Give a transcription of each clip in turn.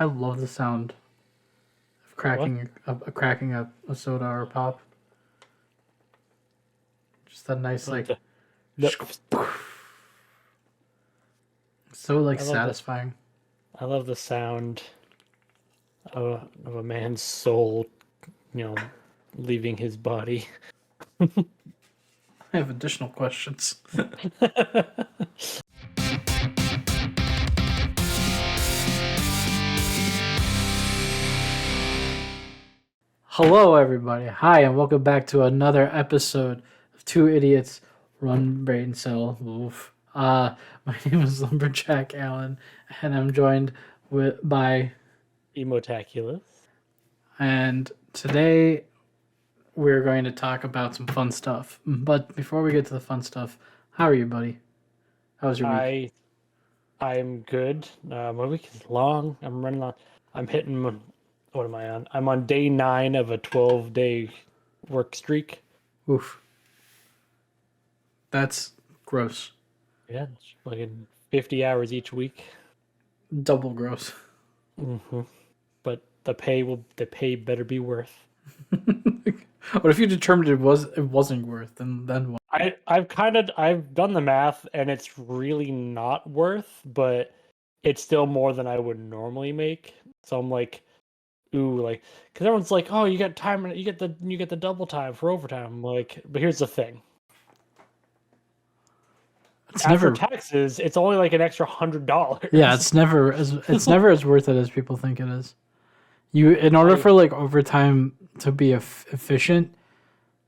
I love the sound of What? cracking a soda or a pop. Just that nice Like like, the so like I love the satisfying. I love the sound of a man's soul, you know, leaving his body. I have additional questions. Hello, everybody. Hi, and welcome back to another episode of Two Idiots Run Brain Cell. Oof. My name is Lumberjack Allen, and I'm joined by Emotaculous. and today we're going to talk about some fun stuff. But before we get to the fun stuff, how are you, buddy? How was your week? I I'm good. My week is long. I'm running on. I'm hitting. What am I on? I'm on day 9 of a 12-day work streak. Oof, that's gross. Yeah, it's like 50 hours each week. Double gross. hmm But the pay better be worth. What if you determined it wasn't worth? Then what? I've done the math and it's really not worth, but it's still more than I would normally make. So I'm like, ooh, like, because everyone's like, oh, you get time, you get the double time for overtime. I'm like, but here's the thing: It's after never. taxes, it's only like an extra Yeah, $100. it's never as worth it as people think it is. You in order I for like overtime to be efficient,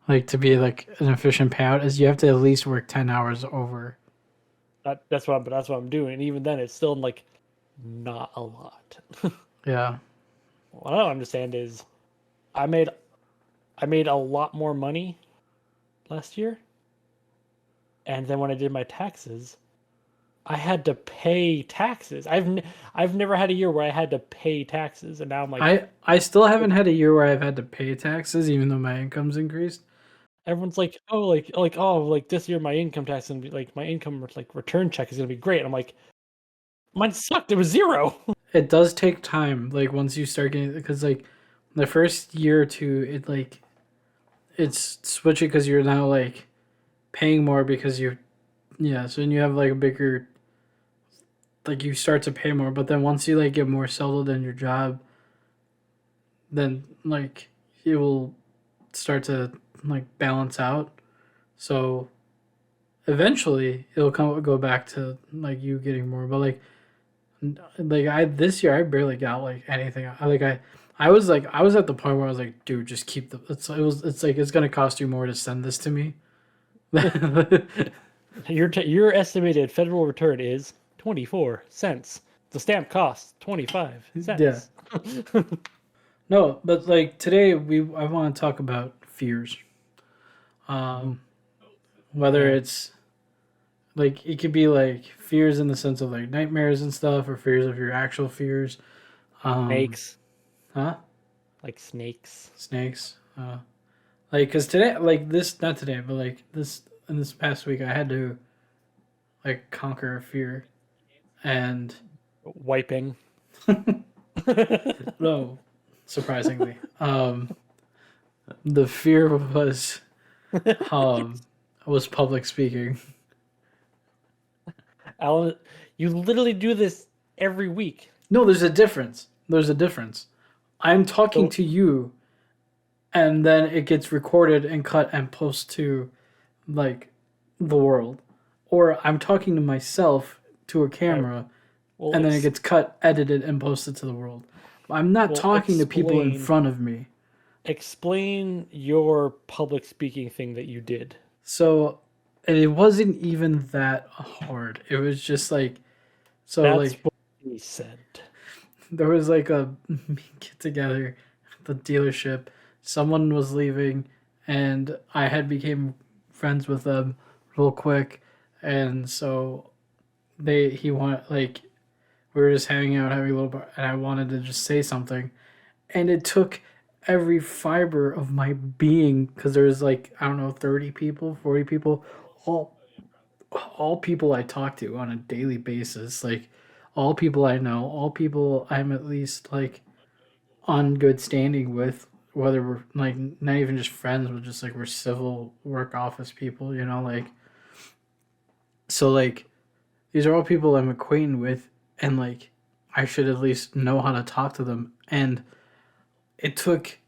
like to be like an efficient payout, is you have to at least work 10 hours over. that's what I'm doing. Even then, it's still like not a lot. Yeah, What I don't understand is I made I made a lot more money last year, and then when I did my taxes, I had to pay taxes. I've never had a year where I had to pay taxes, and now I'm like, I still haven't had a year where I've had to pay taxes, even though my income's increased. everyone's like, oh, like this year my income tax is gonna be like my income like return check is gonna be great. I'm like, mine sucked. It was zero. It does take time, like once you start getting, because like the first year or two, it's switching because you're now like paying more because you yeah, so then you have like a bigger like you start to pay more, but then once you like get more settled in your job, then like it will start to like balance out. So eventually it'll go back to like you getting more. But like I this year I barely got like anything. I was at the point where I was like, dude, just keep the. It's like it's gonna cost you more to send this to me. Your estimated federal return is 24 cents. The stamp costs 25 Yeah. cents. No, but like today I want to talk about fears. Ooh, Um, whether man, it's like it could be like fears in the sense of like nightmares and stuff, or fears of your actual fears. Um, snakes, huh? like snakes. Snakes. Like because today, like this, not today, but like this in this past week, I had to like conquer a fear, and Wiping. no, surprisingly, the fear was public speaking. Alan, you literally do this every week. No, there's a difference. There's a difference. I'm talking So to you, and then it gets recorded and cut and post to like the world, or I'm talking to myself to a I camera, will and then it gets cut, edited, and posted to the world. I'm not will talking to people in explain front of me. explain your public speaking thing that you did. So it wasn't even that hard. It was just like so That's like what he said. there was like a get together at the dealership. Someone was leaving, and I had became friends with them real quick, and so he want like we were just hanging out having a little bit, and I wanted to just say something, and it took every fiber of my being because there was like I don't know 30 people, 40 people, all all people I talk to on a daily basis, like all people I know, all people I'm at least like on good standing with, whether we're like not even just friends, but just like we're civil work office people, you know, like so like these are all people I'm acquainted with, and like I should at least know how to talk to them. And it took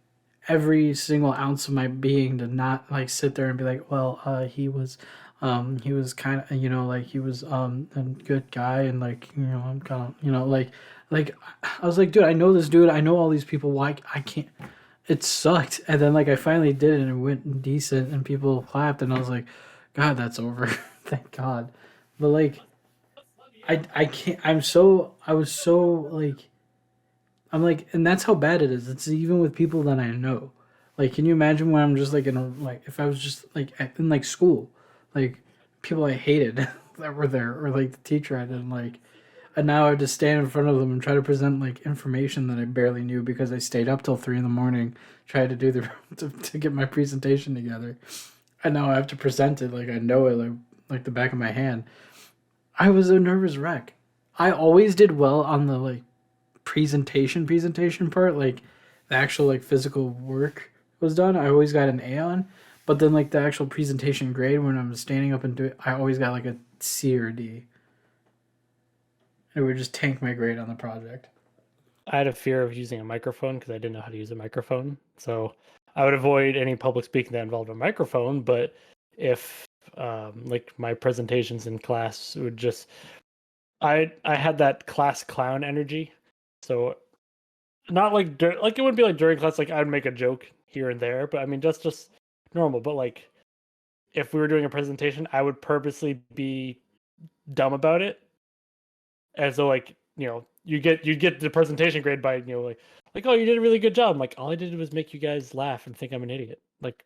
every single ounce of my being to not like sit there and be like, well, he was kind of, you know, like he was a good guy, and like, you know, I'm kind of, you know, like I was like, dude, I know this dude, I know all these people. Why I can't? It sucked, and then like I finally did it, and it went decent, and people clapped, and I was like, God, that's over. Thank God. But like, I can't. I was so like I'm like, and that's how bad it is. It's even with people that I know. Like, can you imagine when I'm just like in a like if I was just like in like school, like people I hated that were there, or like the teacher I didn't like, and now I have to stand in front of them and try to present like information that I barely knew because I stayed up till 3 in the morning trying to do the to get my presentation together, and now I have to present it like I know it like the back of my hand. I was a nervous wreck. I always did well on the like presentation part, like the actual like physical work was done, I always got an A on. But then like the actual presentation grade when I'm standing up and do it, I always got like a C or D. It would just tank my grade on the project. I had a fear of using a microphone because I didn't know how to use a microphone. So I would avoid any public speaking that involved a microphone. But if like my presentations in class would just, I had that class clown energy. So not like like it wouldn't be like during class, like I'd make a joke here and there, but I mean just normal. But like if we were doing a presentation, I would purposely be dumb about it, and so like you get the presentation grade by like oh you did a really good job. I'm like all I did was make you guys laugh and think I'm an idiot. Like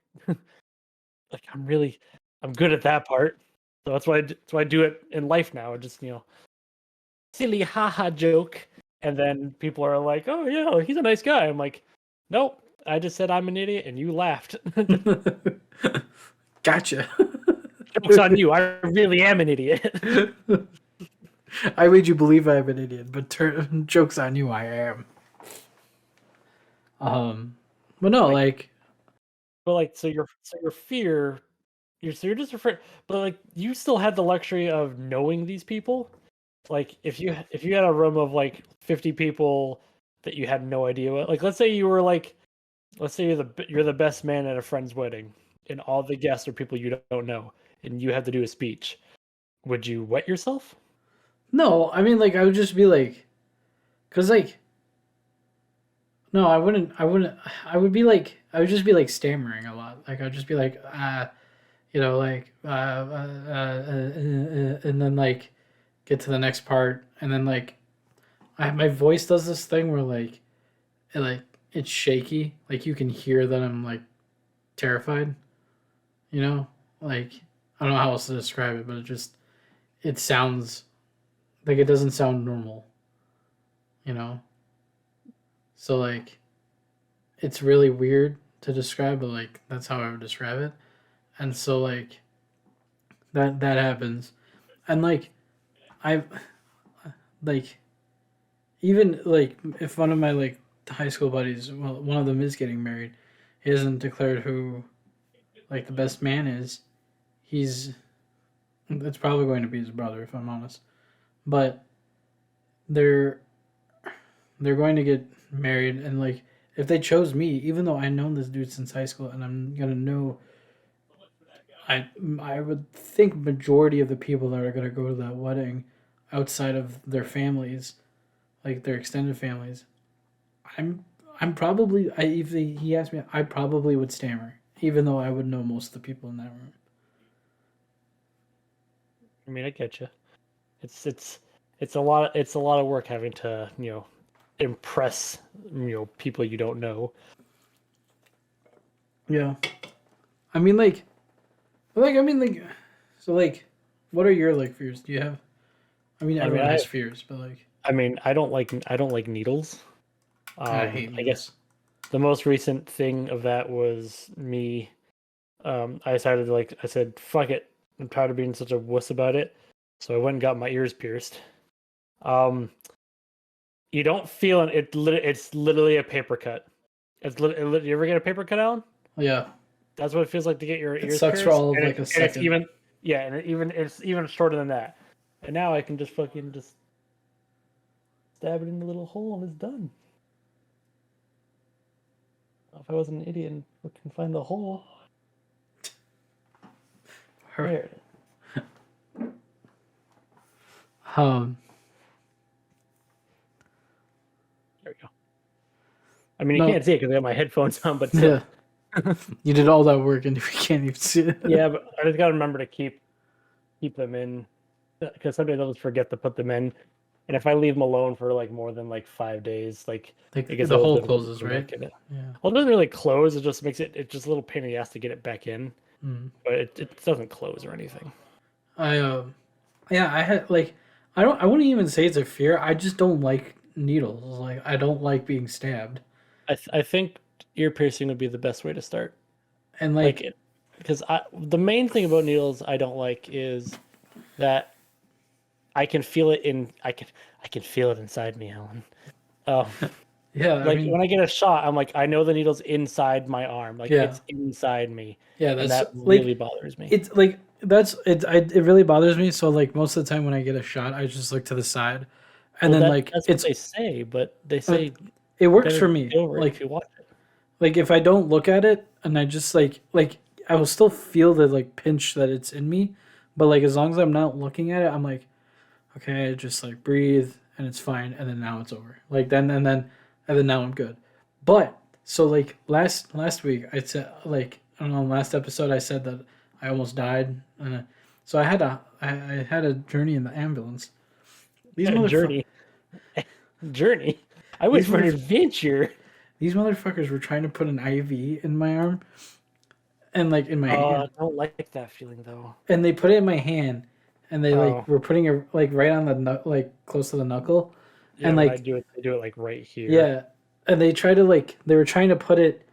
I'm good at that part. So that's why I do it in life now. I just silly haha joke, and then people are like oh yeah he's a nice guy. I'm like nope. I just said I'm an idiot and you laughed. Gotcha. Joke's on you. I really am an idiot. I made you believe I'm an idiot, but jokes on you, I am. Um, but no, Like, like but like, so your fear, so you're just afraid, but like, you still had the luxury of knowing these people. Like, if you had a room of like 50 people that you had no idea what, like, let's say you were like, let's say you're the best man at a friend's wedding, and all the guests are people you don't know, and you have to do a speech. Would you wet yourself? no, I mean like I would just be like, cause like no, I wouldn't. I wouldn't. I would be like. I would just be like stammering a lot. Like I'd just be like, you know, like, and then like get to the next part, and then like, my voice does this thing where like it's shaky. Like you can hear that I'm like terrified. You know, like I don't know how else to describe it, but it sounds like it doesn't sound normal. You know, so like it's really weird to describe, but like that's how I would describe it. And so like that happens, and like I like even like if one of my like high school buddies, well, one of them is getting married, he hasn't declared who like the best man is. He's it's probably going to be his brother if I'm honest, but they're they're going to get married, and like if they chose me, even though I known this dude since high school, and I'm gonna know I I would think majority of the people that are gonna go to that wedding outside of their families, like their extended families, I'm I'm probably if he asked me, I probably would stammer, even though I would know most of the people in that room. I mean, I get you. It's it's it's a lot of work having to impress people you don't know. Yeah, I mean like I mean like so like, what are your like fears? Do you have? I mean, I mean, everyone has fears, but like I don't like needles. I hate I guess needles. the most recent thing of that was me. I decided to I said, fuck it. I'm tired of being such a wuss about it. So I went and got my ears pierced. Um, you don't feel it. It's literally a paper cut. You ever get a paper cut, Alan? Yeah, That's what it feels like to get your it ears sucks for pierced, all of and like a it's second. even it's even shorter than that. And now I can just fucking just stab it in the little hole and it's done. If I wasn't an idiot and fucking find the hole, there it is. Um, There we go. I mean, you no, can't see it because I got my headphones on, but yeah, still. you did all that work and you can't even see it. Yeah, but I just gotta remember to keep them in because sometimes I'll just forget to put them in, and if I leave them alone for like more than like 5 days, like Like it gets a the little hole difficult to closes, put them right? back in it. Yeah. Well, it doesn't really close. It just makes it's just a little pain in the ass to get it back in, Mm. but it doesn't close or anything. I yeah, I had like I wouldn't even say it's a fear. I just don't like needles. Like I don't like being stabbed. I think ear piercing would be the best way to start. And Like like because the main thing about needles I don't like is that I can feel it in I can feel it inside me, Alan. Um, yeah, I like mean when I get a shot, I'm like I know the needle's inside my arm, like yeah. it's inside me, Yeah, and that's that like really bothers me. it's like that's it really bothers me. So like most of the time when I get a shot, I just look to the side. And Well, then like that's what they say, but they say it works better for to me. get over it if you watch it. Like if I don't look at it and I just like I will still feel the like pinch that it's in me, but like as long as I'm not looking at it, I'm like okay, just like breathe and it's fine and then now it's over. Like then now I'm good. But so like last week I said like I don't know last episode I said that I almost died and so I had a journey in the ambulance. These Yeah, motherfuckers journey, journey. I went these for an mother adventure. these motherfuckers were trying to put an IV in my arm and like in my I hand don't like that feeling though. and they put it in my hand and they like Oh, were putting it like right on the like close to the knuckle yeah. and When I like do it, they do it like right here. yeah and they try to like they were trying to put it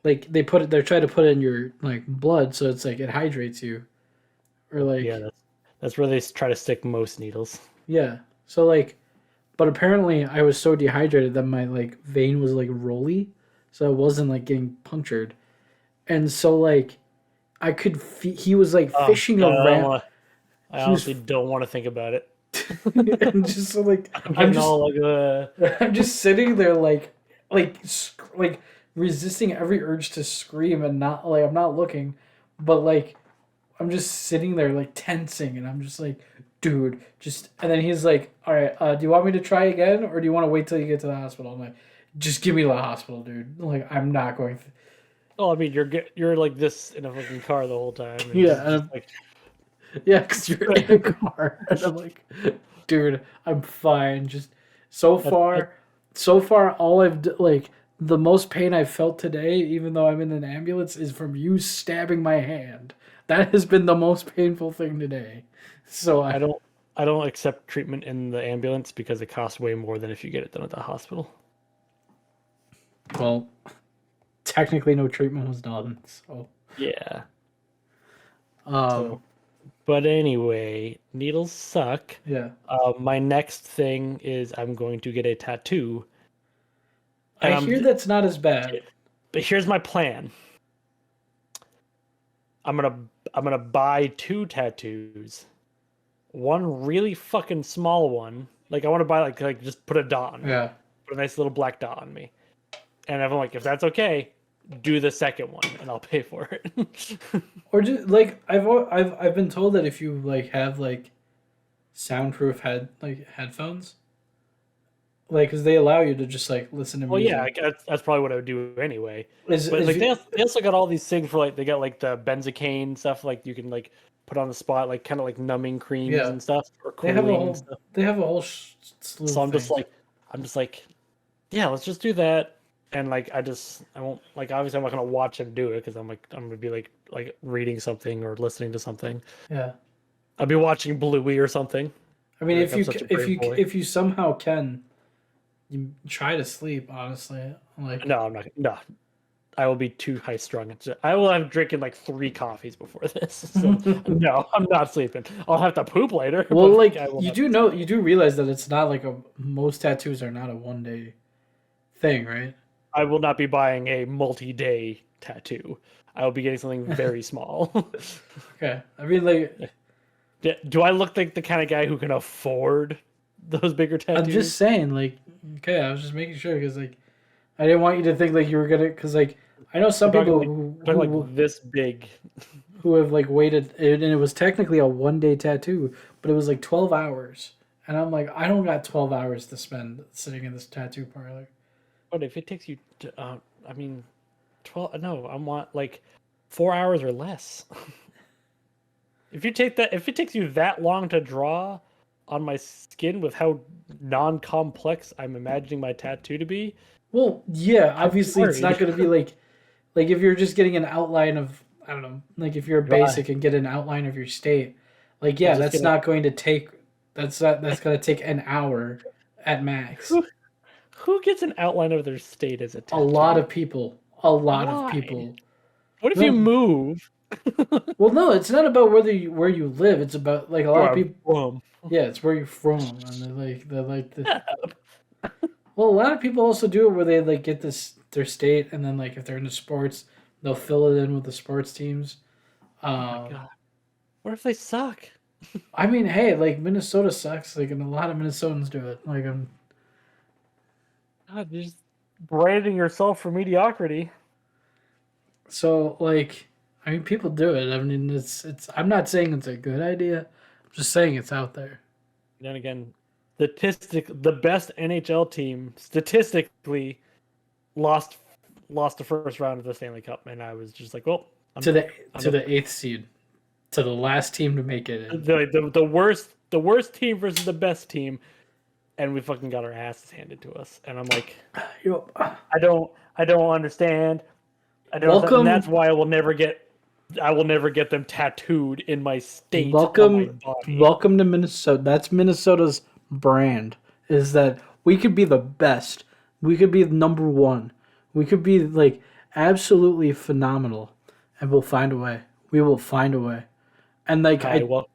like they're trying to put it in your like blood so it's like it hydrates you or Yeah, like that's where they try to stick most needles. yeah so like but apparently I was so dehydrated that my like vein was like rolly so it wasn't like getting punctured and so like I could he was like Oh fishing God, around I he was honestly don't want to think about it. and just so like I'm I'm getting just all like, I'm just sitting there like resisting every urge to scream and not like I'm not looking, but like I'm just sitting there like tensing and I'm just like, dude, just and then he's like, all right, do you want me to try again or do you want to wait till you get to the hospital? I'm like, just give me to the hospital, dude. Like I'm not going. oh, I mean, you're like this in a fucking car the whole time, and Yeah, just like yeah, because you're in a car and I'm like, dude, I'm fine. Just so that, far, all like the most pain I've felt today, even though I'm in an ambulance, is from you stabbing my hand. That has been the most painful thing today. So I don't I don't accept treatment in the ambulance because it costs way more than if you get it done at the hospital. well, technically no treatment was done. So, Yeah. um, So, but anyway, needles suck. yeah, My next thing is I'm going to get a tattoo, I and hear that's not as bad. but here's my plan. I'm gonna I'm gonna buy two tattoos. One really fucking small one. Like I want to buy like just put a dot on me. Yeah, Put a nice little black dot on me. And I'm like, if that's okay, do the second one and I'll pay for it. or just like I've been told that if you like have like soundproof headphones like because they allow you to just like listen to Well, yeah, music that's probably what I would do anyway. But is like you, they also got all these things for like they got like the benzocaine stuff like you can like put on the spot like kind of like numbing creams yeah and stuff or they have a cooling whole stuff. slew So of things I'm just like yeah, let's just do that. And like I won't like obviously I'm not gonna watch him do it because I'm gonna be like reading something or listening to something. yeah I'll be watching Bluey or something. I mean Like I'm such a brave boy. if you somehow can you try to sleep honestly like No, I'm not. No, I will be too high strung. I will have drinking like 3 coffees before this. So no, I'm not sleeping. I'll have to poop later, Well, but like I will you not. do know, you do realize that it's not like a most tattoos are not a 1 day thing, right? I will not be buying a multi-day tattoo. I will be getting something very small. Okay, I mean, like Do I look like the kind of guy who can afford those bigger I'm just tattoos? saying, like okay, I was just making sure because like I didn't want you to think like you were gonna because like I know some people We're talking like this big. who have like waited and it was technically a 1 day tattoo, but it was like 12 hours, and I'm like I don't got 12 hours to spend sitting in this tattoo parlor. But if it takes you, I mean, 12. No, I want like 4 hours or less. If you take that, if it takes you that long to draw on my skin with how non-complex I'm imagining my tattoo to be, Well, yeah, I'm obviously it's not worried. going to be like if you're just getting an outline of I don't know, like if you're Dry. basic and get an outline of your state, like I yeah, just that's gonna not going to take that's going to take an hour at max. who who gets an outline of their state as a A lot tattoo? of people, a lot of Why? people. What if you No, move? well, no, it's not about where you live. It's about like a lot of Or people. boom. Yeah, it's where you're from, and they're like the. Well, a lot of people also do it where they like get this their state, and then like if they're into sports, they'll fill it in with the sports teams. Oh my Um, god. What if they suck? I mean, hey, like Minnesota sucks. Like, and a lot of Minnesotans do it. Like, God, you're just branding yourself for mediocrity. so like, I mean, people do it. I mean, it's. I'm not saying it's a good idea. I'm just saying it's out there. Then again, the best NHL team statistically lost lost the first round of the Stanley Cup, and I was just like, well, I'm To the I'm to a, the eighth seed, to the last team to make it in. the worst team versus the best team, and we fucking got our asses handed to us, and I'm like, Yo, I don't understand. I don't understand, and that's welcome, why I will never get them tattooed in my state on my welcome, body. welcome to Minnesota. That's Minnesota's brand. Is that we could be the best. We could be number one. We could be like absolutely phenomenal, and we'll find a way. We will find a way. And like Hi, I well,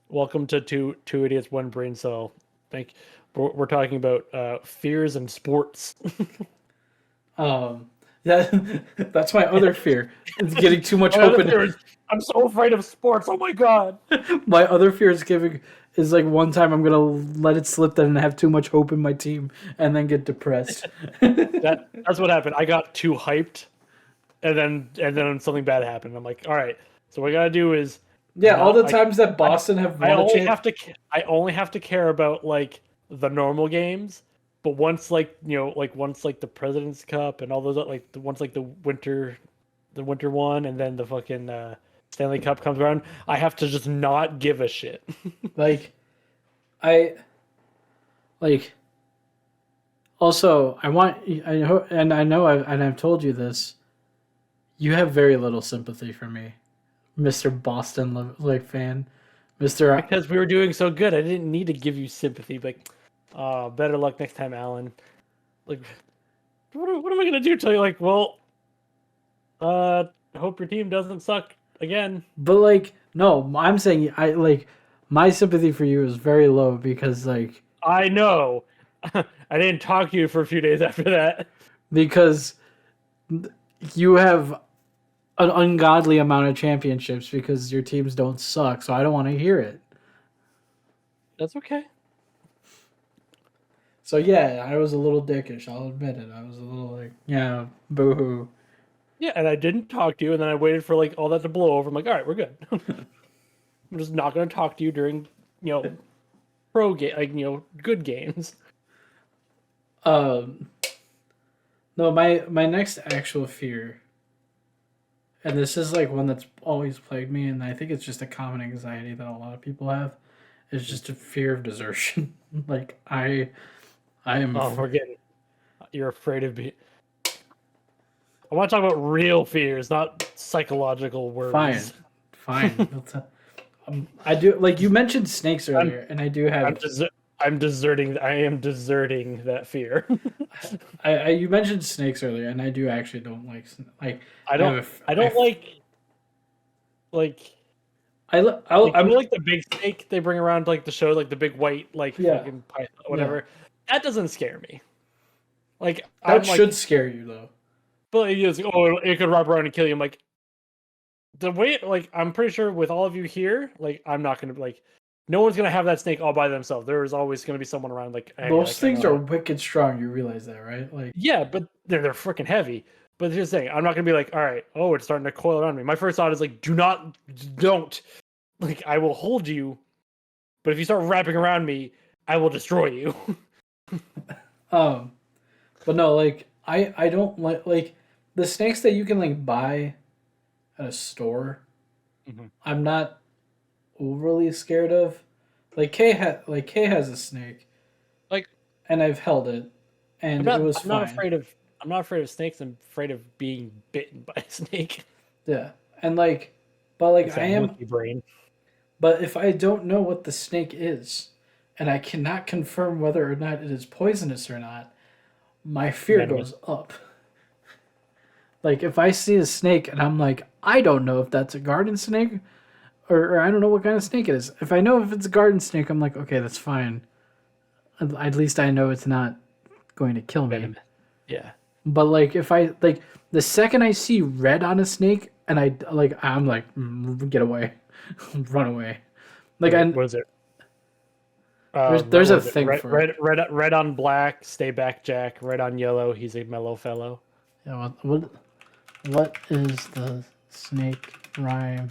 welcome to two idiots, one brain cell. Thank. We're talking about fears and sports. that that's my other fear. It's getting too much My other hope in fear is I'm so afraid of sports. Oh my god. my other fear is giving is like one time I'm gonna let it slip then and have too much hope in my team and then get depressed. That's what happened. I got too hyped, and then something bad happened. I'm like, all right. So what I gotta do is Yeah, all not. the times that Boston have I won a only champ. have to. I only have to care about like the normal games. But once like like once like the President's Cup and all those like once like the winter one, and then the fucking Stanley Cup comes around, I have to just not give a shit. Like I like also I want I hope and I know I've told you this. You have very little sympathy for me, Mister Boston like fan, Mister. Because we were doing so good, I didn't need to give you sympathy. Like, better luck next time, Alan. Like, what am I gonna do? Tell you like, well, I hope your team doesn't suck again. But like no, I'm saying I like my sympathy for you is very low because like I know. I didn't talk to you for a few days after that. because you have an ungodly amount of championships because your teams don't suck. So I don't want to hear it. That's okay. So yeah, I was a little dickish. I'll admit it. I was a little like, yeah, boohoo. Yeah, and I didn't talk to you, and then I waited for like all that to blow over. I'm like, all right, we're good. I'm just not gonna talk to you during, you know, pro game, like good games. Um, no, my next actual fear, and this is like one that's always plagued me, and I think it's just a common anxiety that a lot of people have, is just a fear of desertion. like I am Oh, we're getting. You're afraid of being. I want to talk about real fears, not psychological fine, worries. fine. I do like you mentioned snakes I'm earlier, and I do I'm have des- I'm deserting. I am deserting that fear. You mentioned snakes earlier, and I do actually don't like. I I have don't. a I don't like I'm like the big snake they bring around like the show, like the big white like yeah, fucking python, yeah. whatever. That doesn't scare me. Like That I'm should like, scare you though. but it's like, oh, it could wrap around and kill you. I'm like, the way like I'm pretty sure with all of you here, like I'm not gonna like, no one's gonna have that snake all by themselves. There is always gonna be someone around. Like, hey, Those like I things know are how. wicked strong. You realize that, right? Like, Yeah, but they're freaking heavy. But just saying, I'm not gonna be like, all right, oh, it's starting to coil around me. My first thought is like, don't. Like, I will hold you, but if you start wrapping around me, I will destroy you. um, but no, like I don't like the snakes that you can like buy at a store. Mm-hmm. I'm not overly scared of. Like Kay has a snake, Like, and I've held it, I'm and it not. was I'm not fine. afraid of. I'm not afraid of snakes. I'm afraid of being bitten by a snake. Yeah, and like, but like It's I that am. monkey brain. But if I don't know what the snake is, and I cannot confirm whether or not it is poisonous or not, my fear Venomous. goes up. Like if I see a snake and I'm like, I don't know if that's a garden snake or I don't know what kind of snake it is. If I know if it's a garden snake, I'm like, okay, that's fine. At least I know it's not going to kill me. Venomous. Yeah. But like if I like the second I see red on a snake and I'm like, get away, run away. Like What I was it? What there's a was it? thing for it. Red on black. Stay back, Jack. Red on yellow. He's a mellow fellow. Yeah, what is the snake rhyme?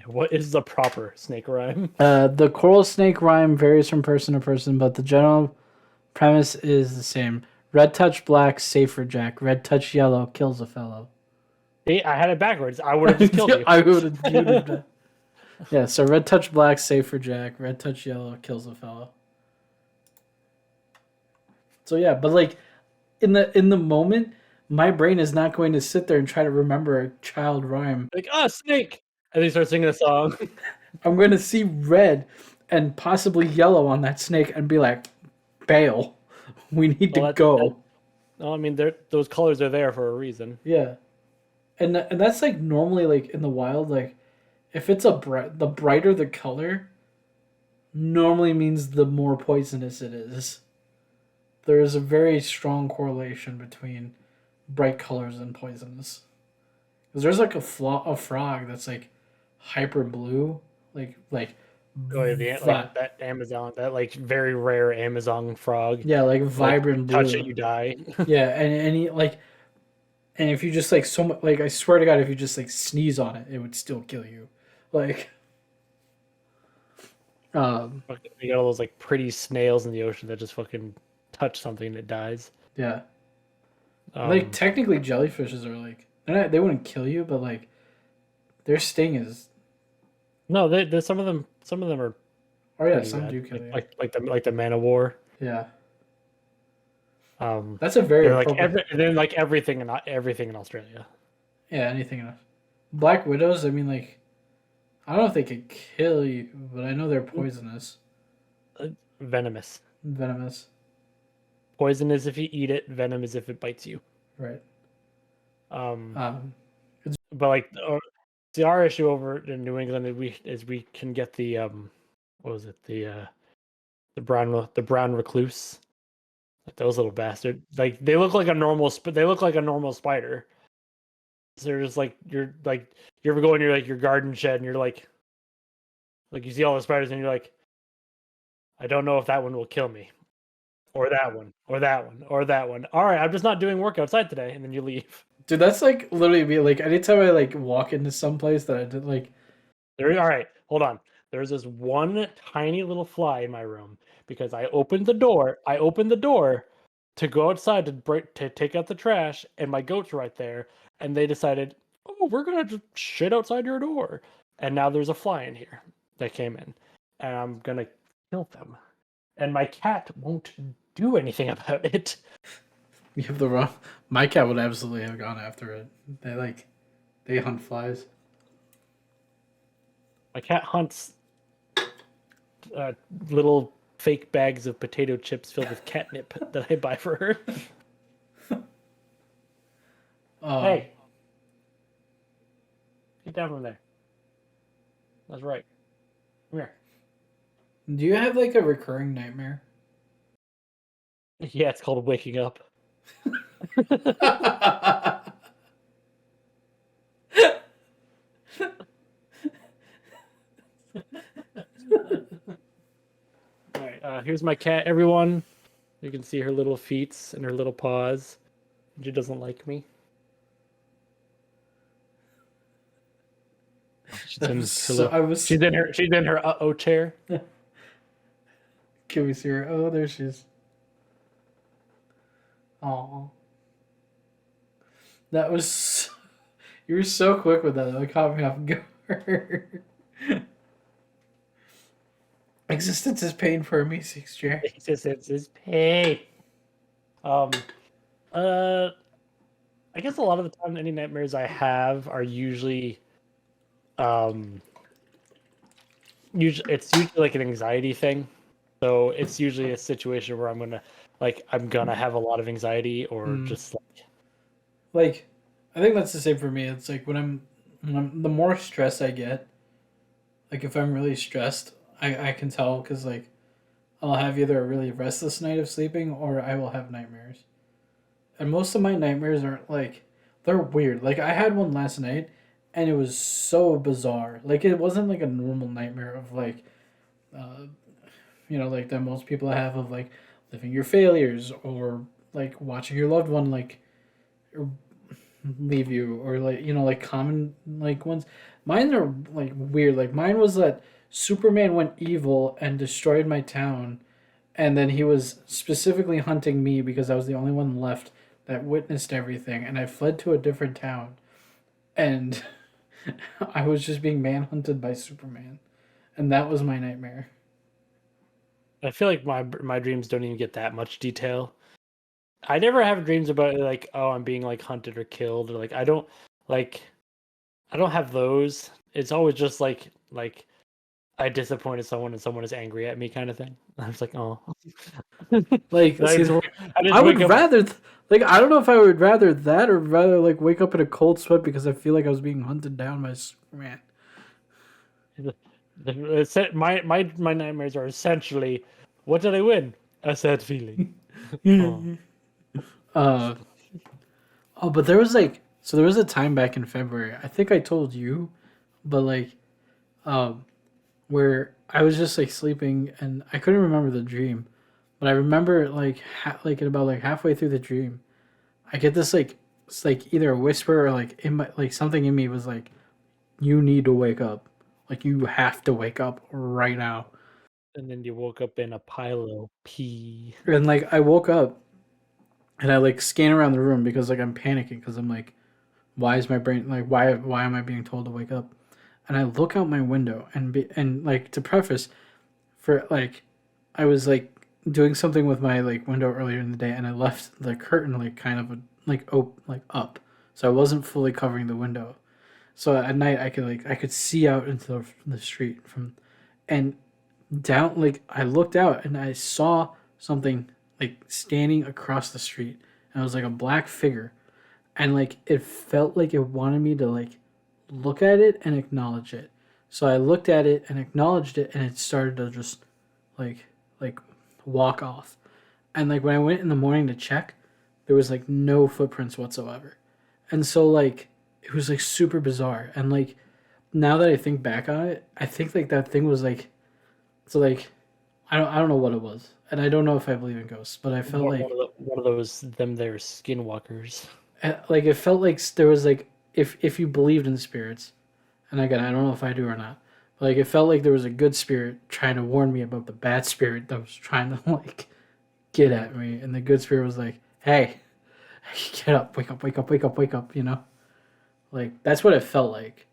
What is the proper snake rhyme? The coral snake rhyme varies from person to person, but the general premise is the same. Red touch black, safe for Jack. Red touch yellow, kills a fellow. See, I had it backwards. I would have just killed you. I would have. Yeah, so red touch black, safe for Jack. Red touch yellow, kills a fellow. So yeah, but like in the moment, my brain is not going to sit there and try to remember a child rhyme. Like, snake. And they start singing a song. I'm going to see red and possibly yellow on that snake and be like, bail. We need to Well, go. no, I mean, those colors are there for a reason. Yeah. And that's like normally like in the wild, like if it's the brighter the color, normally means the more poisonous it is. There is a very strong correlation between bright colors and poisonous. Because there's like a frog that's like hyper blue, like Oh, yeah, like that Amazon, that like very rare Amazon frog. yeah, like Like, vibrant touch blue. it, you die. Yeah, and he, like and if you just like so much like I swear to God, if you just like sneeze on it, it would still kill you. Like You got all those like pretty snails in the ocean that just fucking touch something and it dies. yeah. Like technically jellyfishes are like they wouldn't kill you, but like their sting is No, they some of them are oh yeah, pretty some bad. do kill you. Like the man of war. Yeah. That's a very They're like appropriate. everything in Australia. Yeah, anything enough. Black widows, I mean like I don't know if they could kill you, but I know they're poisonous. Venomous. Venomous. Poison is if you eat it. Venom is if it bites you. Right. But like see, our issue over in New England is we can get the what was it, the brown recluse, like those little bastards. Like they look like a normal spider. So they're just like you're like you ever go in your garden shed and you're like you see all the spiders and you're like, I don't know if that one will kill me, or that one, or that one, or that one. All right, I'm just not doing work outside today, and then you leave. Dude, that's like literally me. Like anytime I like walk into some place that I did like All right, hold on. There's this one tiny little fly in my room because I opened the door. I opened the door to go outside to take out the trash, and my goat's right there. And they decided, oh, we're gonna just shit outside your door. And now there's a fly in here that came in, and I'm gonna kill them. And my cat won't do anything about it. you have the wrong. My cat would absolutely have gone after it. They hunt flies. My cat hunts little fake bags of potato chips filled with catnip that I buy for her. Hey, get down from there. That's right. Come here. Do you have like a recurring nightmare? Yeah, it's called waking up. All right, here's my cat, everyone. You can see her little feet and her little paws. She doesn't like me. She's in her little, she's in her uh-oh chair. Can we see her? Oh, there she is. Oh, that was. You were so quick with that. That caught me off guard. Existence is pain for me, 6J. Existence is pain. Um, uh, I guess a lot of the time, any nightmares I have are usually, it's usually like an anxiety thing. So it's usually a situation where I'm gonna have a lot of anxiety, or just Like, I think that's the same for me. It's like the more stress I get, like if I'm really stressed, I can tell because like I'll have either a really restless night of sleeping or I will have nightmares. And most of my nightmares aren't like they're weird. Like I had one last night and it was so bizarre. Like it wasn't like a normal nightmare of like uh, like that most people have of like living your failures or like watching your loved one like leave you or like like common like ones. Mine are like weird. Like mine was that Superman went evil and destroyed my town, and then he was specifically hunting me because I was the only one left that witnessed everything, and I fled to a different town, and I was just being manhunted by Superman, and that was my nightmare. I feel like my dreams don't even get that much detail. I never have dreams about like, oh, I'm being like hunted or killed, or like like I don't have those. It's always just like I disappointed someone and someone is angry at me kind of thing. I was like, oh. Like, I see, just, I I just would wake up. rather like I don't know if I would rather that or rather like wake up in a cold sweat because I feel like I was being hunted down by Superman. My nightmares are essentially, what did I win? A sad feeling. Oh, uh oh, but there was like there was a time back in February. I think I told you, but like um where I was just like sleeping and I couldn't remember the dream, but I remember like like at about like halfway through the dream, I get this like it's like either a whisper or like in my like something in me was like you need to wake up, like you have to wake up right now. and then you woke up in a pile of pee. And like I woke up and I like scan around the room because like I'm panicking because I'm like, why is my brain like why am I being told to wake up? And I look out my window and like to preface for like I was like doing something with my like window earlier in the day and I left the curtain like kind of like up, so I wasn't fully covering the window. So at night I could see out into the street from and down like I looked out and I saw something like standing across the street and it was like a black figure and like it felt like it wanted me to like look at it and acknowledge it. So I looked at it and acknowledged it and it started to just like like walk off. And like when I went in the morning to check, there was like no footprints whatsoever. And so like it was like super bizarre. And like now that I think back on it, I think like that thing was like so like I don't know what it was. And I don't know if I believe in ghosts, but I felt like One of those them there skinwalkers. like it felt like there was like if you believed in spirits, and again I don't know if I do or not, but like it felt like there was a good spirit trying to warn me about the bad spirit that was trying to like get at me, and the good spirit was like, "Hey, get up, wake up, wake up, wake up, wake up," you know, like that's what it felt like.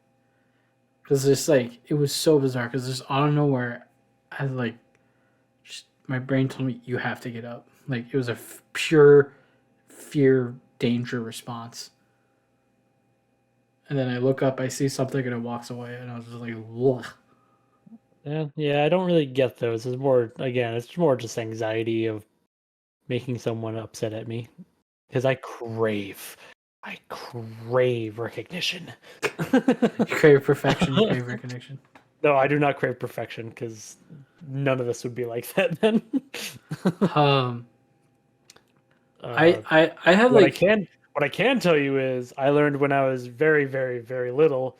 Because it's like it was so bizarre. Because just out of nowhere, I like just, my brain told me you have to get up. Like it was a pure fear danger response. And then I look up, I see something, and it walks away, and I was just like, "Ugh." Yeah, I don't really get those. It's more, again, it's more just anxiety of making someone upset at me because I crave recognition. You crave perfection, you crave recognition. No, I do not crave perfection because none of us would be like that then. Um, uh, I have what I like can what I can tell you is I learned when I was very, very, very little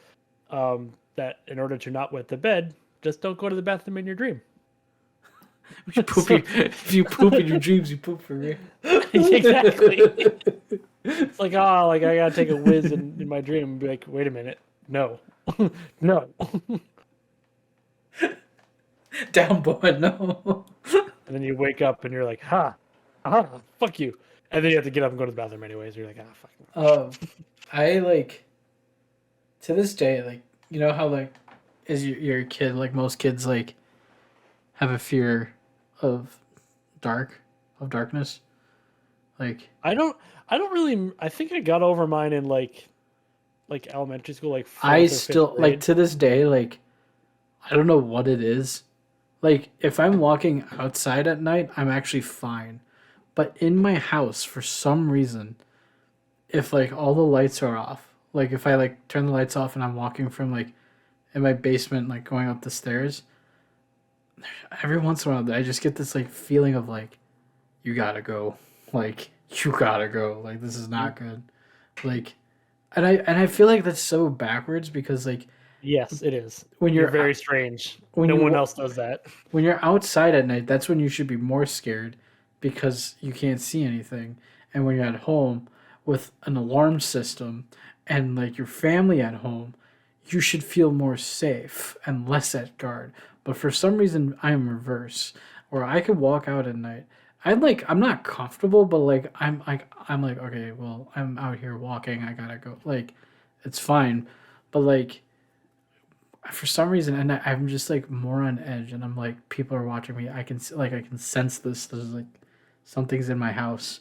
that in order to not wet the bed, just don't go to the bathroom in your dream. So if you poop in your dreams, you poop for real. exactly. It's like, oh, like I gotta take a whiz in my dream and be like, wait a minute, no, no. Down boy, no. And then you wake up and you're like, fuck you. And then you have to get up and go to the bathroom anyways. You're like, fuck. Um, I like to this day, like you know how like as you're a kid, like most kids like have a fear of dark, of darkness. Like I don't, I don't really. I think I got over mine in like elementary school, like I fourth or fifth still like grade. to this day, like I don't know what it is. Like if I'm walking outside at night, I'm actually fine. But in my house, for some reason, if like all the lights are off, like if I like turn the lights off and I'm walking from like in my basement, like going up the stairs, every once in a while I just get this like feeling of like you gotta go, like you gotta go, like this is You, not good, like, and I feel like that's so backwards because like yes, it is. when You're you're very strange. when No one you else does that. when you're outside at night, that's when you should be more scared because you can't see anything. And when you're at home with an alarm system and like your family at home, you should feel more safe and less at guard. But for some reason, I'm reverse, where I could walk out at night. I'm not comfortable, but I'm like okay, well I'm out here walking. I gotta go. Like it's fine, but like for some reason, and I'm just like more on edge, and I'm like, people are watching me. I can sense this. There's like something's in my house.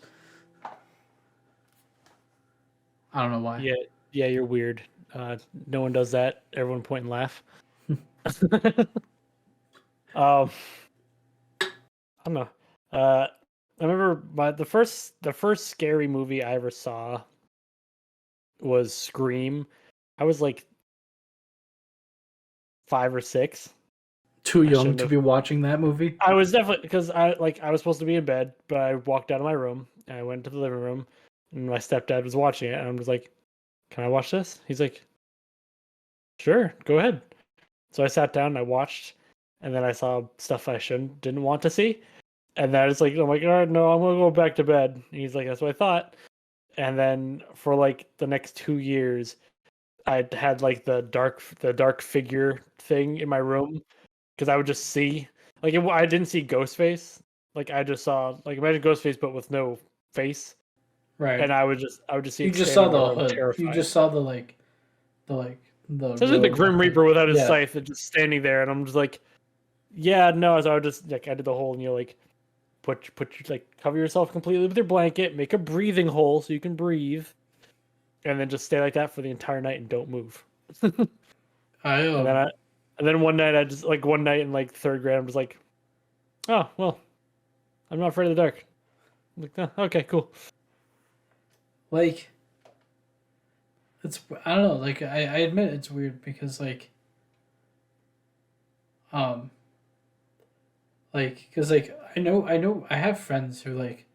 I don't know why. Yeah, yeah, you're weird. No one does that. Everyone point and laugh. um, I don't know. I remember the first scary movie I ever saw was Scream. I was like 5 or 6. Too I young shouldn't to have. be watching that movie. I was definitely because I was supposed to be in bed, but I walked out of my room and I went to the living room, and my stepdad was watching it, and I was like, "Can I watch this?" He's like, "Sure, go ahead." So I sat down and I watched, and then I saw stuff I didn't want to see, and then it's like I'm like, "All right, no, I'm gonna go back to bed." And he's like, "That's what I thought." And then for like the next 2 years, I had like the dark figure thing in my room because I would just see I didn't see Ghostface. Like I just saw like imagine Ghostface but with no face, Right. and I would just see You it just stand saw in my the room hood. You terrified. just saw the So just the real Grim like Reaper without his yeah. scythe, and just standing there, and I'm just like, yeah, no. So I would just like I did the whole, like like cover yourself completely with your blanket, make a breathing hole so you can breathe, and then just stay like that for the entire night and don't move. I And then one night one night in like third grade, I'm just like, oh well, I'm not afraid of the dark. I'm like, oh, okay, cool. like it's I don't know. Like I admit it's weird because um because I know I have friends who like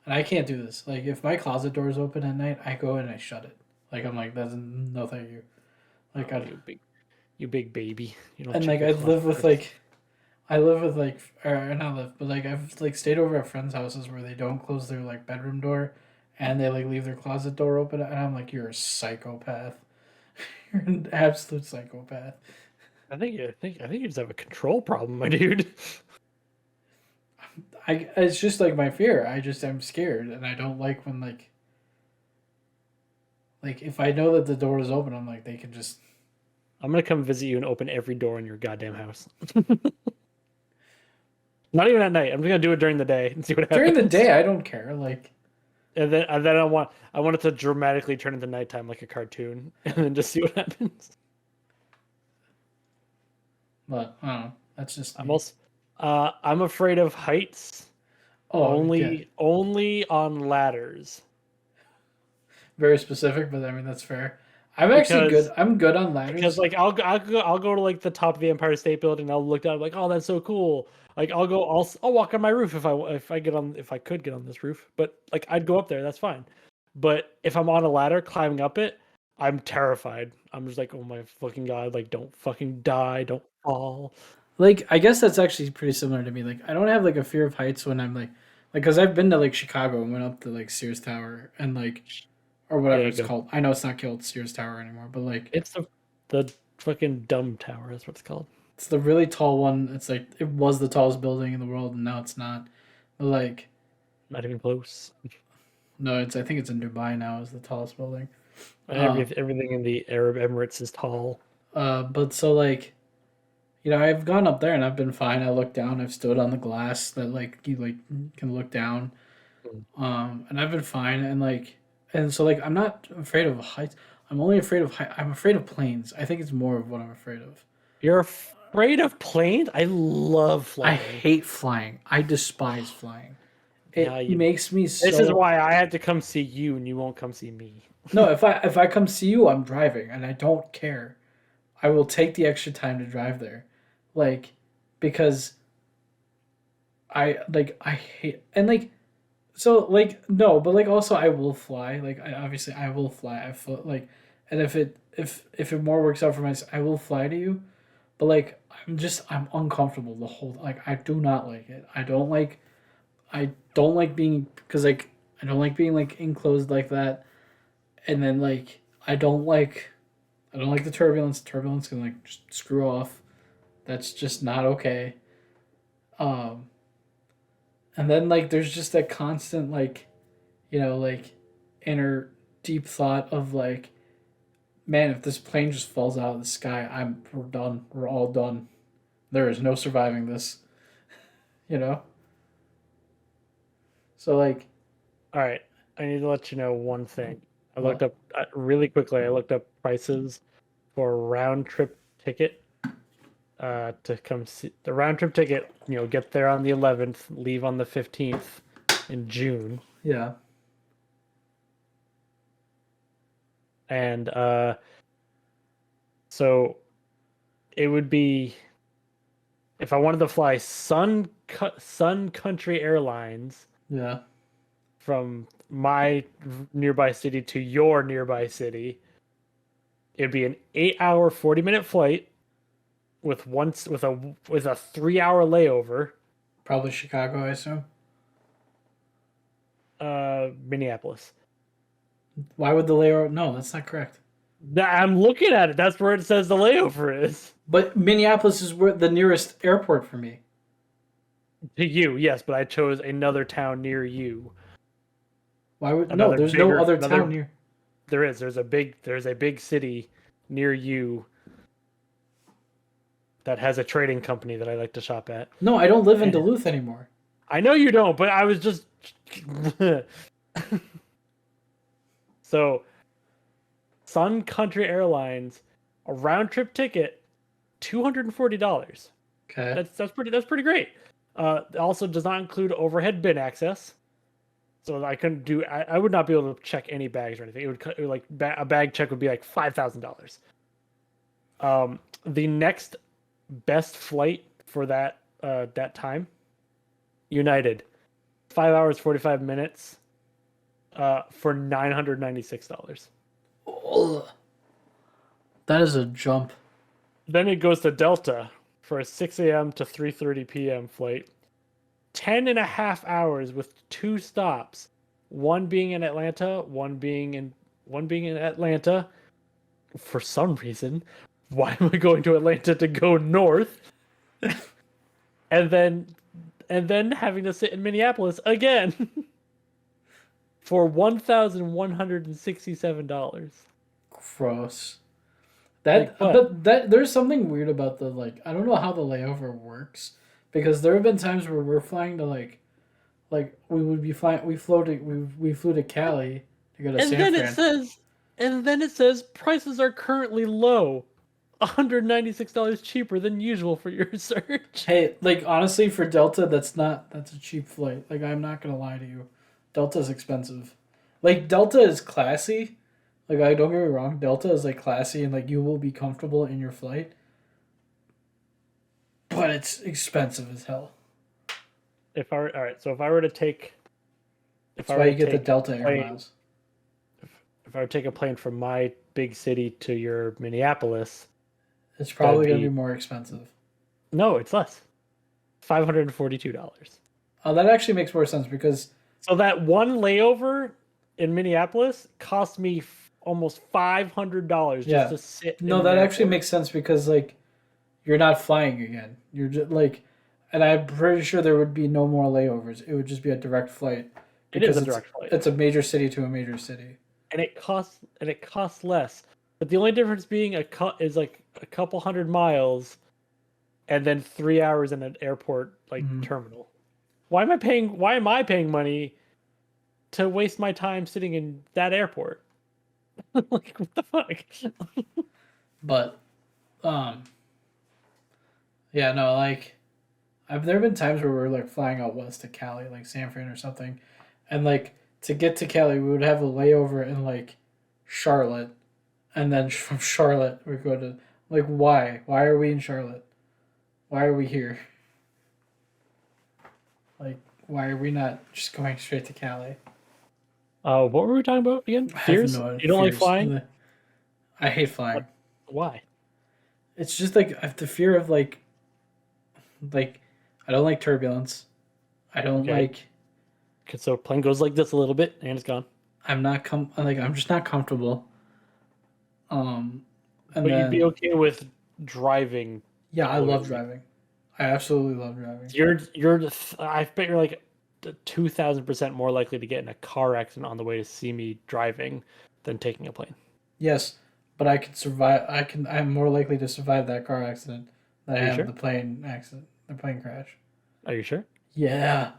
and I can't do this. Like if my closet door is open at night, I go and I shut it. Like I'm like that's no thank you. Like Oh, I you big baby. You don't and check like your closet doors. I live with like or not live, but like I've like stayed over at friends' houses where they don't close their like bedroom door, and they like leave their closet door open, and I'm like, you're a psychopath. You're an absolute psychopath. I think you just have a control problem, my dude. It's just like my fear. I'm scared, and I don't like when like if I know that the door is open, I'm like they can just I'm gonna come visit you and open every door in your goddamn house. Not even at night. I'm just gonna do it during the day and see what during the happens. day. I don't care. Like And then I want it to dramatically turn into nighttime like a cartoon, and then just see what happens. but I don't know. That's just I'm me. also I'm afraid of heights Oh, yeah, only on ladders very specific, but I mean that's fair. I'm actually good. because I'm good on ladders. like I'll go to like the top of the Empire State Building. I'll look down like, oh, that's so cool. Like I'll walk on my roof if I could get on this roof, but like I'd go up there. That's fine. But if I'm on a ladder climbing up it, I'm terrified. I'm just like, oh my fucking god! Like don't fucking die, don't fall. Like I guess that's actually pretty similar to me. Like I don't have like a fear of heights when I'm like because I've been to like Chicago and went up to like Sears Tower and like or whatever Yeah, it's go. called. I know it's not called Sears Tower anymore, but like It's the fucking dumb tower. That's what it's called. it's the really tall one. It's like it was the tallest building in the world and now it's not. But like Not even close. no, it's I think it's in Dubai now is the tallest building. And everything in the Arab Emirates is tall. But so like I've gone up there and I've been fine. I look down. I've stood on the glass that like you like can look down. Mm. And I've been fine. And so like I'm not afraid of heights. I'm only afraid of I'm afraid of planes. I think it's more of what I'm afraid of. You're afraid of planes? I love I flying. hate flying. I despise flying. Yeah, It makes me this is so why I had to come see you and you won't come see me. no. If I come see you, I'm driving and I don't care. I will take the extra time to drive there, like because I hate and like so like no, but like also I will fly. Like obviously I will fly. Like, and if it more works out for myself, I will fly to you. But like I'm uncomfortable the whole like I do not like it. I don't like being because like I don't like being like enclosed like that. And then like I don't like the turbulence. Turbulence can like just screw off. That's just not okay. Um, and then like there's just that constant like like inner deep thought of like, man, if this plane just falls out of the sky, we're done. We're all done. There is no you this. You know. So like, All right, I need to let you know one thing. I looked well, up really quickly. I looked up prices for a round trip ticket to come see the round trip ticket. You know, get there on the 11th, leave on the 15th in June, yeah, and so it would be if I wanted to fly Sun Country Airlines yeah, from my nearby city to your nearby city, it'd be an 8-hour, 40-minute flight with a 3-hour layover. probably Chicago, I assume. Minneapolis. Why would the layover? No, that's not correct. I'm looking at it. That's where it says the layover is. But Minneapolis is where the nearest airport for me. To you, yes, but I chose another town near you. Why would no? There's no other town Another near. there is. There's a big city near you that has a trading company that I like to shop at. No, I don't live in And Duluth anymore. I know you don't, but I was just so Sun Country Airlines, a round trip ticket, $240. Okay. That's pretty great. It also does not include overhead bin access, so I couldn't do. I would not be able to check any bags or anything. It would like a bag check would be like $5,000. The next best flight for that time, United, 5 hours 45 minutes, for $996. Ugh. That is a jump. Then it goes to Delta for a 6 a.m. to 3:30 p.m. flight. 10 and a half hours with 2 stops. One being in Atlanta, one being in Atlanta. For some reason, why am I going to Atlanta to go north? and then and then having to sit in Minneapolis again for $1,167. Gross. Like what? But that there's something weird about the like I don't know how the layover works because there have been times where we're flying to like we would be flying we flew to Cali to go to And San then it Fran. says and then it says prices are currently low. $196 cheaper than usual for your search. Hey, like honestly, for Delta, that's a cheap flight. Like I'm not gonna lie to you, Delta's expensive. Like Delta is classy. Like I don't get me wrong, Delta is like classy and like you will be comfortable in your flight, but it's expensive as hell. All right, so if I were to take, if That's I why were to you get the take Delta a Air plane, Miles. if I were to take a plane from my big city to your Minneapolis, It's that'd probably gonna be be more expensive. no, it's less, $542. Oh, that actually makes more sense because So that one layover in Minneapolis cost me almost $500 just yeah, to sit in no, an that actually airport. makes sense because like you're not flying again. You're just like, and I'm pretty sure there would be no more layovers. It would just be a direct flight It is because a direct flight, it's a major city to a major city. and it costs less. But the only difference being is like a couple hundred miles, and then 3 hours in an airport like Mm-hmm. terminal. Why am I paying money to waste my time sitting in that airport? Like what the fuck? But um, yeah, no, like I've there have been times where we're like flying out west to Cali, like San Fran or something, and like to get to Cali, we would have a layover in like Charlotte, and then from Charlotte we go to like why? Why are we in Charlotte? Why are we here? Like why are we not just going straight to Cali? What were we talking about again? I have Fears? no You don't like fears. flying? I hate What? flying. Why? It's just like I have the fear of like I don't like turbulence. I don't Okay. like So plane goes like this a little bit and it's gone. I'm just not comfortable. Um and But you'd be then okay with driving yeah, I all the way to love the. driving. I absolutely love driving. I bet you're like 2,000% more likely to get in a car accident on the way to see me driving than taking a plane. Yes, but I can survive. I'm more likely to survive that car accident than I Are you am sure? the plane accident, the plane crash. Are you sure? Yeah,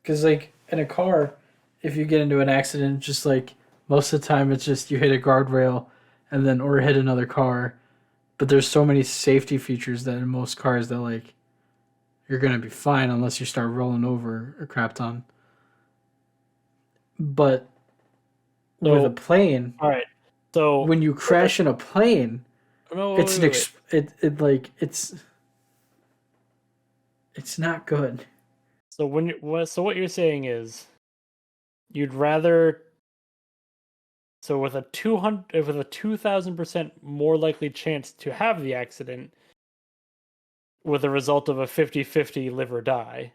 because like in a car, if you get into an accident, just like most of the time, it's just you hit a guardrail, and then or hit another car. But there's so many safety features that in most cars that like you're gonna be fine unless you start rolling over a crap ton. But with a So, plane, all right. So, when you with a crash in a plane, no, it's wait, an wait, wait. it like it's not good. So what you're saying is you'd rather with a 2,000% more likely chance to have the accident with a result of a 50-50 live or die,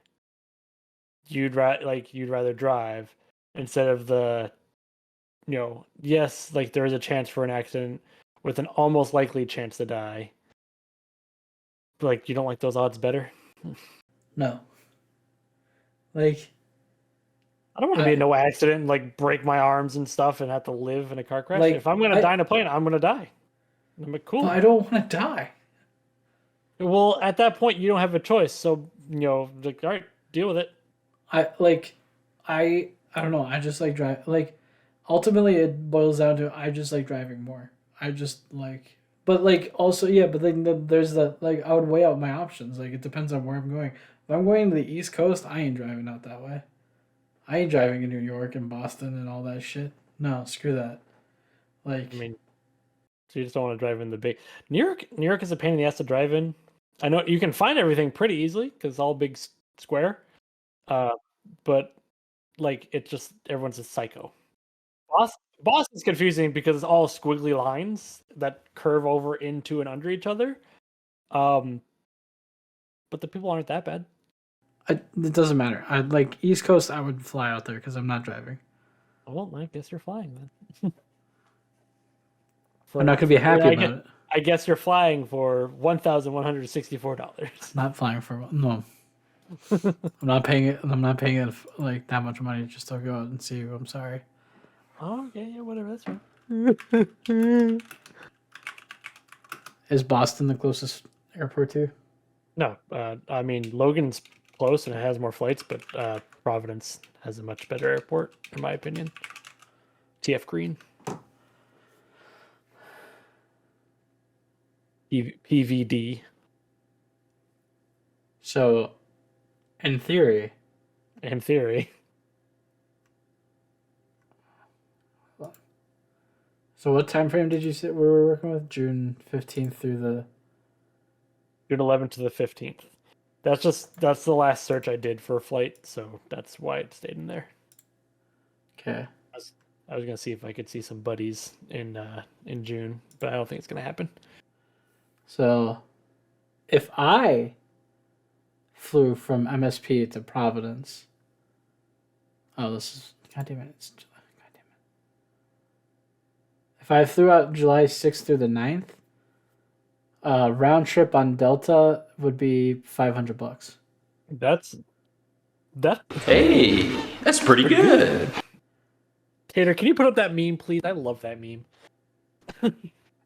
you'd rather drive instead of the yes, like there is a chance for an accident with an almost likely chance to die. But, like you don't like those odds better? No, like I don't want to be in I no accident and like break my arms and stuff and have to live in a car crash. If like I'm gonna I die in a plane, I'm gonna die. I'm like, but cool. I don't want to die. Well, at that point, you don't have a choice. So, like, all right, deal with it. I like I don't know. I just like drive. Like ultimately, it boils down to I just like driving more. I just like. But like also yeah, but then there's the like I would weigh out my options. Like it depends on where I'm going. If I'm going to the East Coast, I ain't driving out that way. I ain't driving in New York and Boston and all that shit. No, screw that. I Like mean, so you just don't want to drive in the big New York. New York is a pain in the ass to drive in. I know you can find everything pretty easily because it's all big square. Uh, but like it just everyone's a psycho. Boston's confusing because it's all squiggly lines that curve over into and under each other. Um, but the people aren't that bad. it doesn't matter. I like East Coast. I would fly out there because I'm not driving. Well, I guess you're flying then. I'm not gonna be For happy I about guess it. I guess you're flying for $1,164. I'm not flying for no. I'm not paying it. I'm not paying it like that much money just to go out and see you. I'm sorry. Oh, okay, yeah, whatever. That's fine. Is Boston the closest airport to you? No, I mean Logan's close and it has more flights, but Providence has a much better airport, in my opinion. TF Green. PVD So, in theory, in theory. so what time frame did you say we were working with? June 15th through the. June 11th to the 15th. That's the last search I did for a flight, so that's why it stayed in there. Okay. I was, I was gonna see if I could see some buddies in June, but I don't think it's gonna happen. So, if I flew from MSP to Providence. Oh, this is. God damn it. It's July. God damn it. If I flew out July 6th through the 9th, round trip on Delta would be $500. That's that's Hey, that's pretty good. Tater. Can you put up that meme, please? I love that meme.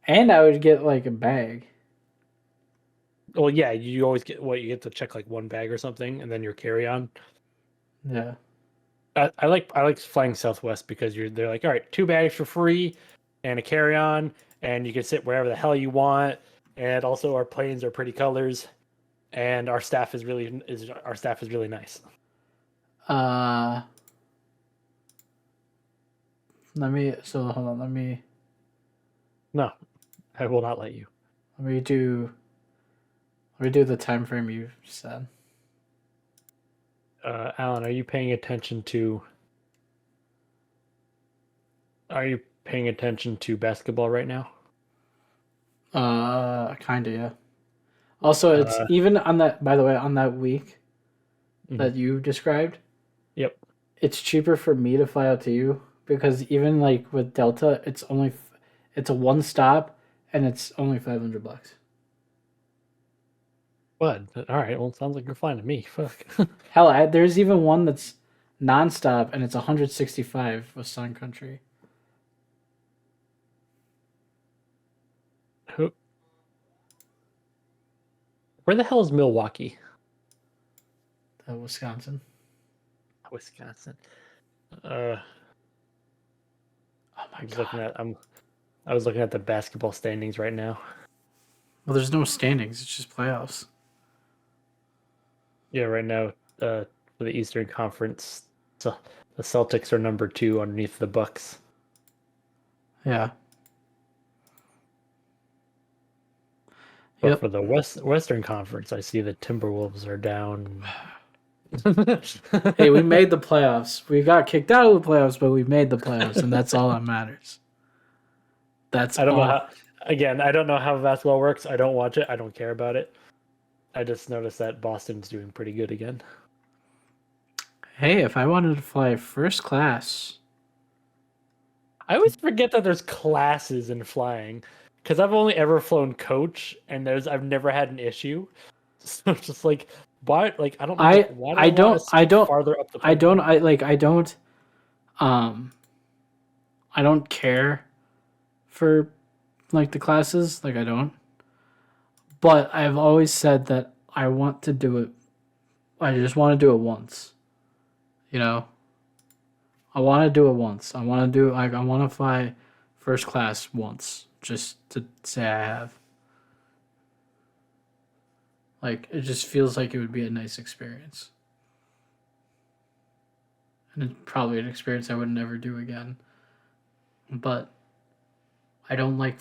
And I would get like a bag. Well, yeah, you always get you get to check like one bag or something, and then your carry on. Yeah. I like flying Southwest because they're like, all right, 2 bags for free, and a carry on, and you can sit wherever the hell you want. And also, our planes are pretty colors, and our staff is really nice. Uh, let me. So hold on. No, I will not let you. Let me do. Let me do the time frame you said. Alan, are you paying attention to? Are you paying attention to basketball right now? Kinda, yeah. Also, it's Uh, even on that. By the way, on that week mhm. that you described, Yep. it's cheaper for me to fly out to you because even like with Delta, it's a one stop and it's only $500. What? All right. Well, it sounds like you're flying to me. Fuck. Hell, there's even one that's nonstop and it's 165 with Sun Country. Who? Where the hell is Milwaukee? Wisconsin. Wisconsin. Oh my I'm just god. looking at I was looking at the basketball standings right now. Well, there's no standings. It's just playoffs. Yeah, right now, for the Eastern Conference, so the Celtics are number 2 underneath the Bucks. Yeah. But Yep. for the Western Conference, I see the Timberwolves are down. Hey, we made the playoffs. We got kicked out of the playoffs, but we made the playoffs, and that's all that matters. That's I don't know all. how. Again, I don't know how basketball works. I don't watch it. I don't care about it. I just noticed that Boston's doing pretty good again. Hey, if I wanted to fly first class, I always forget that there's classes in flying because I've only ever flown coach, and I've never had an issue. So it's just like why? Like I don't I why do I I want to don't I sit don't farther up the I plane? don't um I don't care for like the classes, like I don't. But I've always said that I want to do it. I just want to do it once. You know, I want to do it once. I want to do like I want to fly first class once, just to say I have. Like it just feels like it would be a nice experience, and it's probably an experience I would never do again. But I don't like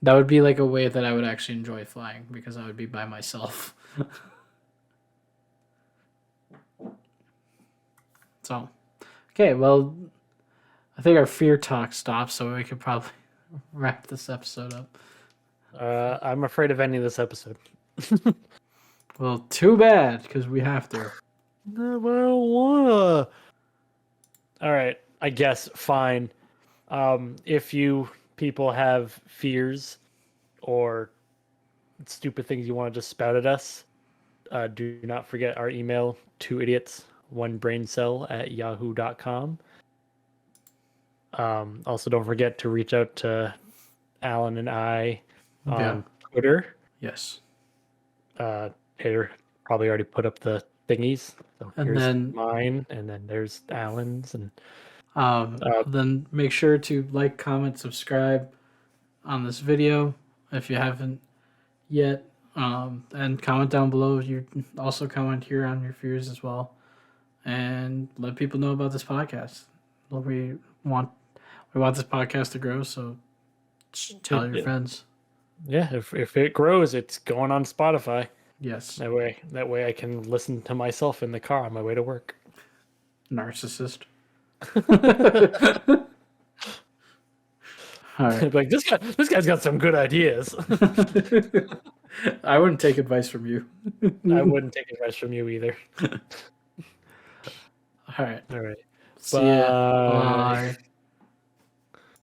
that would be like a way that I would actually enjoy flying because I would be by myself. So, okay, well, I think our fear talk stopped, so we could probably wrap this episode up. I'm afraid of ending this episode. Well, too bad because we have to. No, but I don't wanna. All right, I guess fine. If you people have fears or stupid things you want to just spout at us, do not forget our email, 2idiots, 1braincell at yahoo.com. Also, don't forget to reach out to Alan and I on Yeah. Twitter. Yes. Taylor probably already put up the thingies. So And here's then mine, and then there's Alan's, and then make sure to like, comment, subscribe on this video, if you haven't yet. And comment down below. You also comment here on your fears as well, and let people know about this podcast. We want this podcast to grow, so tell your friends. Yeah, if it grows, it's going on Spotify. Yes, That way I can listen to myself in the car on my way to work. narcissist. All right. Like this guy's got some good ideas. I wouldn't take advice from you. I wouldn't take advice from you either. All right. All right. See ya. Bye. Bye.